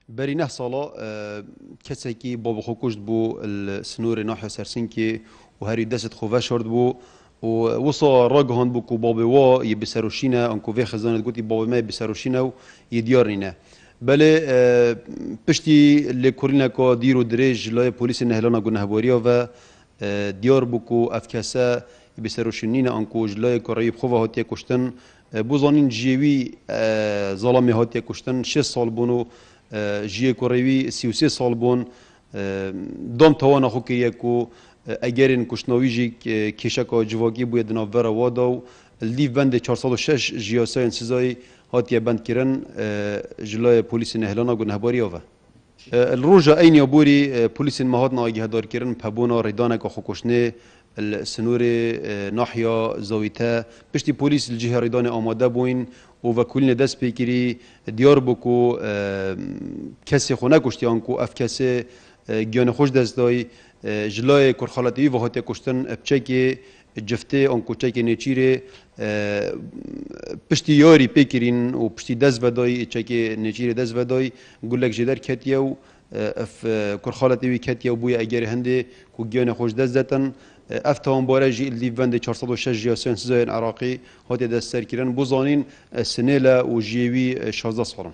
بري نه سالا کسی که باب خو کشت بو السنور ناحیه سرسنکی و هری دست خواه شرد بو و وصا راجهان بو کو باب وا يبسروشينا انكو في خزانه قلتي باب ما يبسروشينا يديارنا بله پشتی لکورینه که دیرو درج لای پلیس نهلنا گناه بوریا و دیار بکو افکاسه بسروشنین انکو جلای کارایب خواه هاتی کشتن بوزانین جیوی ظالمی هاتی کشتن 6 سال بونو جیه کارایوی 33 سال بون دام توانا خو کریه کو اگرین کشناوی جی کشکا جواگی بوید نافورا واداو لیف بند 406 جیاسای سزای هاتیه بند کرن جلای پلیس نهلانا گنهباری آوه الروجا این یابوری پلیس مهات ناگه دار کرن پبونا ریدانه که خوکشنه السنور ناحیه زاویته پشتی پلیس الجهه ریدان آماده بوین و وکولین دست پیکری دیار بکو کسی خونه کشتی آنکو اف کسی گیان خوش دست دای جلای کرخالتیوی و هاتی کشتن بچه جفته آنکو چه که نیچیره پشتی یاری پیکرین و پشتی دست ودای چه که نیچیره دست ودای گلک جدر کتیو اف کرخالتیوی کتیو بوی اگر هنده کو گیان خوش دست دتن افتان بارجی لیوند 406 جیاسین سزاین عراقی هاتی دست سر کرن بوزانین سنیلا و جیوی 16 سالن